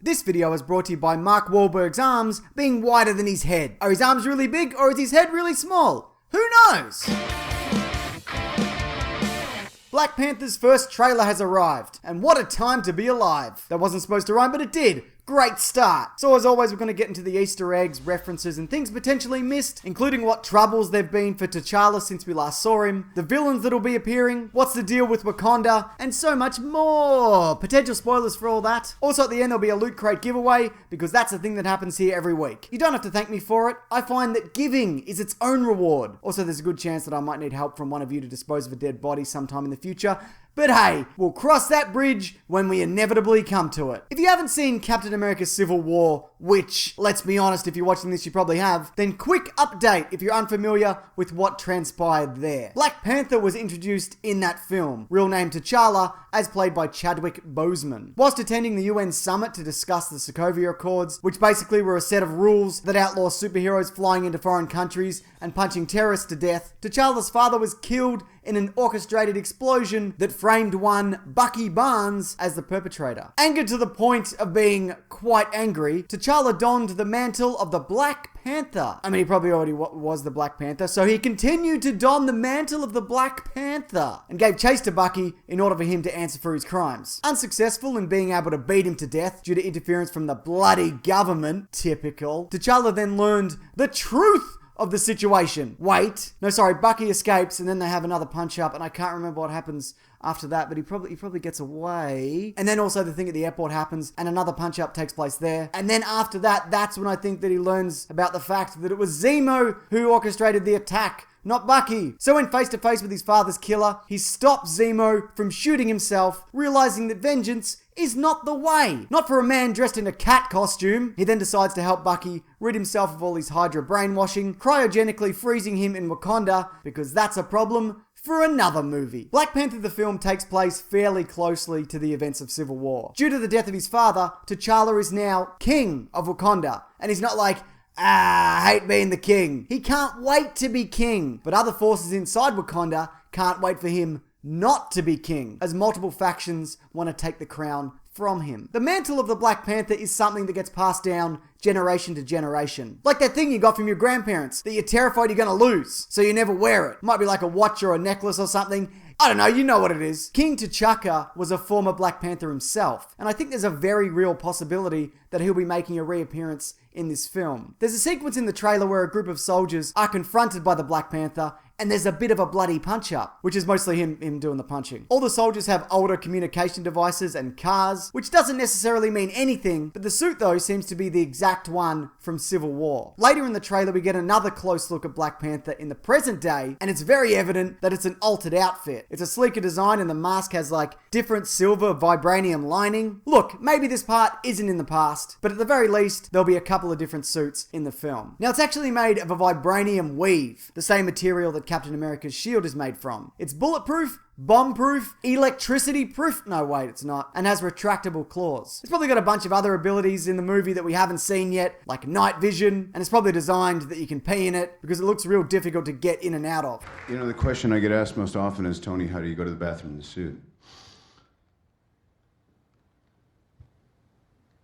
This video is brought to you by Mark Wahlberg's arms being wider than his head. Are his arms really big or is his head really small? Who knows? Black Panther's first trailer has arrived, and what a time to be alive. That wasn't supposed to rhyme, but it did. Great start. So as always, we're going to get into the Easter eggs, references, and things potentially missed, including what troubles there've been for T'Challa since we last saw him, the villains that'll be appearing, what's the deal with Wakanda, and so much more. Potential spoilers for all that. Also at the end, there'll be a loot crate giveaway, because that's the thing that happens here every week. You don't have to thank me for it. I find that giving is its own reward. Also, there's a good chance that I might need help from one of you to dispose of a dead body sometime in the future. But hey, we'll cross that bridge when we inevitably come to it. If you haven't seen Captain America Civil War, which, let's be honest, if you're watching this you probably have, then quick update if you're unfamiliar with what transpired there. Black Panther was introduced in that film, real name T'Challa, as played by Chadwick Boseman. Whilst attending the UN summit to discuss the Sokovia Accords, which basically were a set of rules that outlaw superheroes flying into foreign countries and punching terrorists to death, T'Challa's father was killed in an orchestrated explosion that framed one Bucky Barnes as the perpetrator. Angered to the point of being quite angry, T'Challa donned the mantle of the Black Panther. I mean, he probably already was the Black Panther, so he continued to don the mantle of the Black Panther and gave chase to Bucky in order for him to answer for his crimes. Unsuccessful in being able to beat him to death due to interference from the bloody government, typical, T'Challa then learned the truth of the situation. Bucky escapes and then they have another punch up and I can't remember what happens after that, but he probably gets away. And then also the thing at the airport happens and another punch up takes place there. And then after that, that's when I think that he learns about the fact that it was Zemo who orchestrated the attack, not Bucky. So when face to face with his father's killer, he stops Zemo from shooting himself, realizing that vengeance is not the way. Not for a man dressed in a cat costume. He then decides to help Bucky rid himself of all his Hydra brainwashing, cryogenically freezing him in Wakanda, because that's a problem for another movie. Black Panther the film takes place fairly closely to the events of Civil War. Due to the death of his father, T'Challa is now king of Wakanda, and he's not like, I hate being the king. He can't wait to be king. But other forces inside Wakanda can't wait for him not to be king, as multiple factions want to take the crown from him. The mantle of the Black Panther is something that gets passed down generation to generation. Like that thing you got from your grandparents that you're terrified you're going to lose, so you never wear it. Might be like a watch or a necklace or something. I don't know, you know what it is. King T'Chaka was a former Black Panther himself, and I think there's a very real possibility that he'll be making a reappearance in this film. There's a sequence in the trailer where a group of soldiers are confronted by the Black Panther, and there's a bit of a bloody punch-up, which is mostly him doing the punching. All the soldiers have older communication devices and cars, which doesn't necessarily mean anything, but the suit though seems to be the exact one from Civil War. Later in the trailer, we get another close look at Black Panther in the present day, and it's very evident that it's an altered outfit. It's a sleeker design and the mask has like different silver vibranium lining. Look, maybe this part isn't in the past, but at the very least, there'll be a couple of different suits in the film. Now, it's actually made of a vibranium weave, the same material that Captain America's shield is made from. It's bulletproof, bomb-proof, electricity-proof, no wait it's not, and has retractable claws. It's probably got a bunch of other abilities in the movie that we haven't seen yet, like night vision, and it's probably designed that you can pee in it because it looks real difficult to get in and out of. You know, the question I get asked most often is, Tony, how do you go to the bathroom in the suit?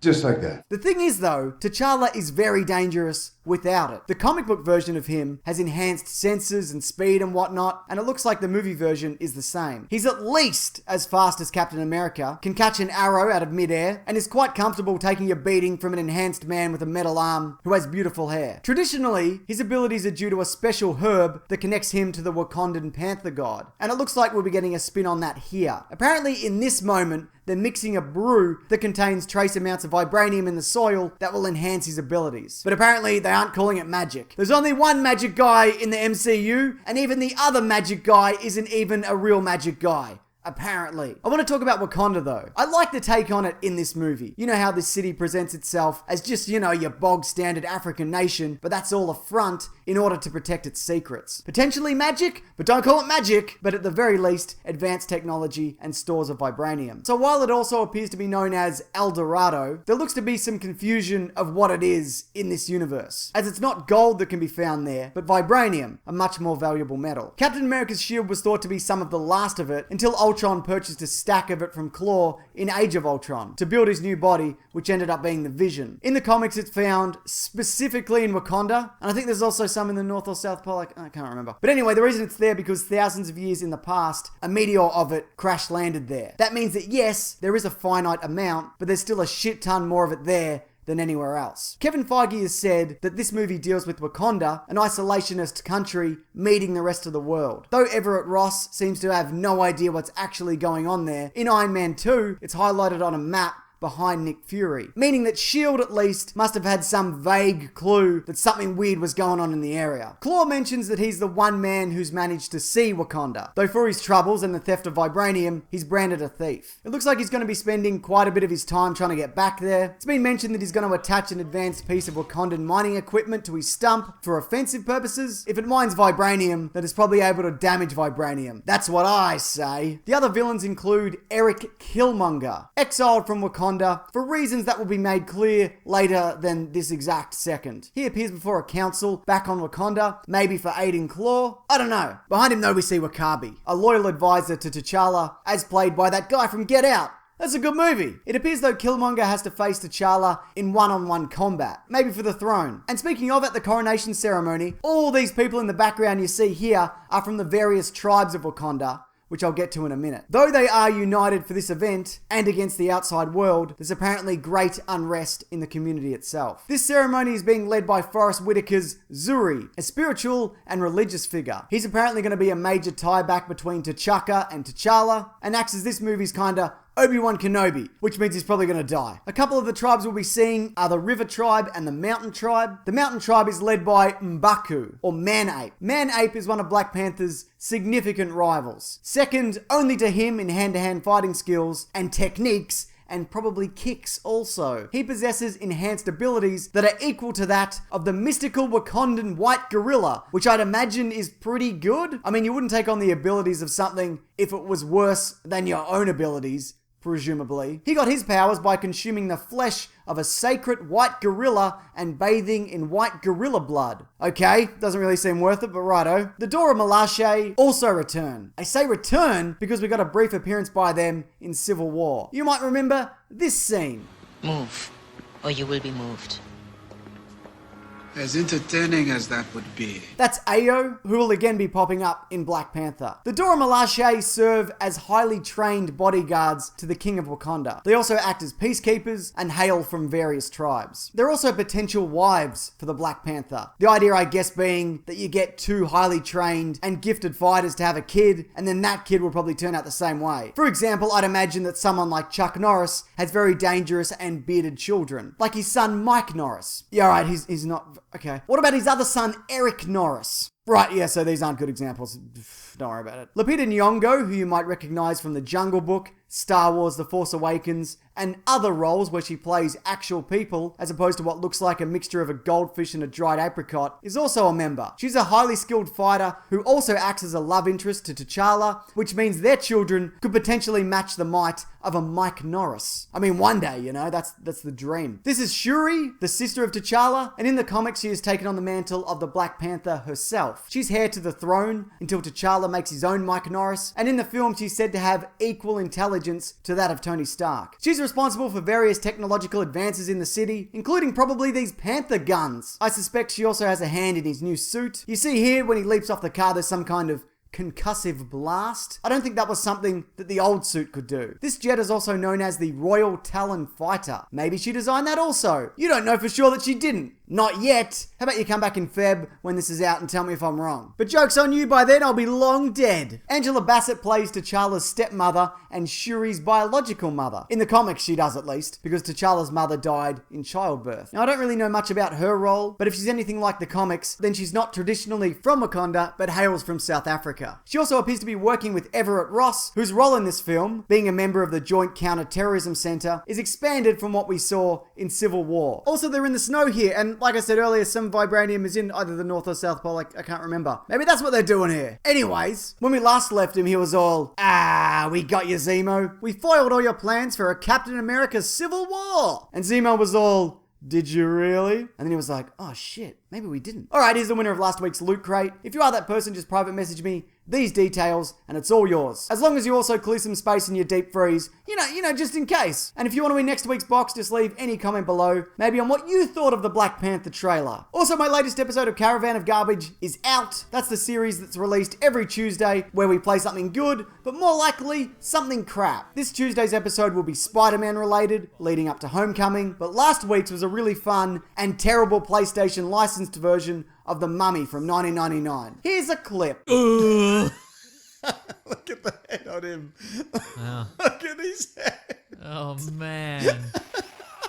Just like that. The thing is though, T'Challa is very dangerous without it. The comic book version of him has enhanced sensors and speed and whatnot, and it looks like the movie version is the same. He's at least as fast as Captain America, can catch an arrow out of midair, and is quite comfortable taking a beating from an enhanced man with a metal arm who has beautiful hair. Traditionally, his abilities are due to a special herb that connects him to the Wakandan Panther god, and it looks like we'll be getting a spin on that here. Apparently in this moment, they're mixing a brew that contains trace amounts of vibranium in the soil that will enhance his abilities. But apparently they aren't calling it magic. There's only one magic guy in the MCU, and even the other magic guy isn't even a real magic guy. Apparently. I want to talk about Wakanda though. I like the take on it in this movie. You know how this city presents itself as just, you know, your bog standard African nation, but that's all a front in order to protect its secrets. Potentially magic, but don't call it magic, but at the very least, advanced technology and stores of vibranium. So while it also appears to be known as El Dorado, there looks to be some confusion of what it is in this universe, as it's not gold that can be found there, but vibranium, a much more valuable metal. Captain America's shield was thought to be some of the last of it until Ultron Ultron purchased a stack of it from Klaue in Age of Ultron to build his new body, which ended up being the Vision. In the comics, it's found specifically in Wakanda, and I think there's also some in the North or South Pole, I can't remember. But anyway, the reason it's there because thousands of years in the past, a meteor of it crash landed there. That means that yes, there is a finite amount, but there's still a shit ton more of it there than anywhere else. Kevin Feige has said that this movie deals with Wakanda, an isolationist country meeting the rest of the world. Though Everett Ross seems to have no idea what's actually going on there, in Iron Man 2, it's highlighted on a map behind Nick Fury, meaning that S.H.I.E.L.D. at least must have had some vague clue that something weird was going on in the area. Klaue mentions that he's the one man who's managed to see Wakanda, though for his troubles and the theft of vibranium, he's branded a thief. It looks like he's going to be spending quite a bit of his time trying to get back there. It's been mentioned that he's going to attach an advanced piece of Wakandan mining equipment to his stump for offensive purposes. If it mines vibranium, then it's probably able to damage vibranium. That's what I say. The other villains include Eric Killmonger, exiled from Wakanda for reasons that will be made clear later than this exact second. He appears before a council back on Wakanda, maybe for aiding Klaue. I don't know. Behind him though we see W'Kabi, a loyal advisor to T'Challa, as played by that guy from Get Out. That's a good movie. It appears though Killmonger has to face T'Challa in one-on-one combat, maybe for the throne. And speaking of, at the Coronation Ceremony, all these people in the background you see here are from the various tribes of Wakanda, which I'll get to in a minute. Though they are united for this event and against the outside world, there's apparently great unrest in the community itself. This ceremony is being led by Forrest Whitaker's Zuri, a spiritual and religious figure. He's apparently going to be a major tie-back between T'Chaka and T'Challa, and acts as this movie's kinda Obi-Wan Kenobi, which means he's probably going to die. A couple of the tribes we'll be seeing are the River Tribe and the Mountain Tribe. The Mountain Tribe is led by M'Baku, or Man-Ape. Man-Ape is one of Black Panther's significant rivals, second only to him in hand-to-hand fighting skills and techniques, and probably kicks also. He possesses enhanced abilities that are equal to that of the mystical Wakandan white gorilla, which I'd imagine is pretty good. I mean, you wouldn't take on the abilities of something if it was worse than your own abilities, presumably. He got his powers by consuming the flesh of a sacred white gorilla and bathing in white gorilla blood. Okay, doesn't really seem worth it, but righto. The Dora Milaje also return. I say return because we got a brief appearance by them in Civil War. You might remember this scene. Move, or you will be moved. As entertaining as that would be. That's Ayo, who will again be popping up in Black Panther. The Dora Milaje serve as highly trained bodyguards to the King of Wakanda. They also act as peacekeepers and hail from various tribes. They're also potential wives for the Black Panther. The idea, I guess, being that you get two highly trained and gifted fighters to have a kid, and then that kid will probably turn out the same way. For example, I'd imagine that someone like Chuck Norris has very dangerous and bearded children, like his son Mike Norris. Yeah, alright, he's not... Okay. What about his other son, Eric Norris? Right, yeah, so these aren't good examples. Don't worry about it. Lupita Nyong'o, who you might recognize from The Jungle Book, Star Wars The Force Awakens, and other roles where she plays actual people, as opposed to what looks like a mixture of a goldfish and a dried apricot, is also a member. She's a highly skilled fighter who also acts as a love interest to T'Challa, which means their children could potentially match the might of a Mike Norris. I mean, one day, you know, that's the dream. This is Shuri, the sister of T'Challa, and in the comics she has taken on the mantle of the Black Panther herself. She's heir to the throne until T'Challa makes his own Mike Norris, and in the film she's said to have equal intelligence to that of Tony Stark. She's responsible for various technological advances in the city, including probably these Panther guns. I suspect she also has a hand in his new suit. You see here when he leaps off the car there's some kind of concussive blast. I don't think that was something that the old suit could do. This jet is also known as the Royal Talon Fighter. Maybe she designed that also. You don't know for sure that she didn't. Not yet. How about you come back in Feb when this is out and tell me if I'm wrong. But joke's on you, by then I'll be long dead. Angela Bassett plays T'Challa's stepmother and Shuri's biological mother. In the comics she does, at least, because T'Challa's mother died in childbirth. Now I don't really know much about her role, but if she's anything like the comics, then she's not traditionally from Wakanda, but hails from South Africa. She also appears to be working with Everett Ross, whose role in this film, being a member of the Joint Counter-Terrorism Center, is expanded from what we saw in Civil War. Also, they're in the snow here, and like I said earlier, some vibranium is in either the North or South Pole, I can't remember. Maybe that's what they're doing here. Anyways, when we last left him, he was all, we got you, Zemo. We foiled all your plans for a Captain America Civil War. And Zemo was all, did you really? And then he was like, oh shit. Maybe we didn't. Alright, here's the winner of last week's Loot Crate. If you are that person, just private message me these details, and it's all yours. As long as you also clear some space in your deep freeze, you know, just in case. And if you want to win next week's box, just leave any comment below, maybe on what you thought of the Black Panther trailer. Also, my latest episode of Caravan of Garbage is out. That's the series that's released every Tuesday, where we play something good, but more likely, something crap. This Tuesday's episode will be Spider-Man related, leading up to Homecoming, but last week's was a really fun and terrible PlayStation licensed version of The Mummy from 1999. Here's a clip. Ugh. Look at the head on him. Wow. Look at his head. Oh, man.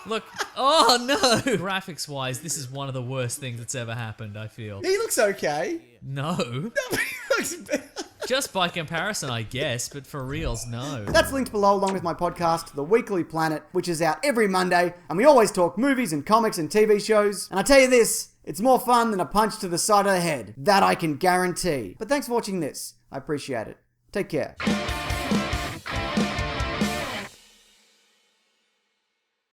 Look, oh no! Graphics-wise, this is one of the worst things that's ever happened, I feel. He looks okay. No. He looks better. Just by comparison, I guess, but for reals, no. That's linked below along with my podcast, The Weekly Planet, which is out every Monday, and we always talk movies and comics and TV shows. And I tell you this, it's more fun than a punch to the side of the head. That I can guarantee. But thanks for watching this. I appreciate it. Take care.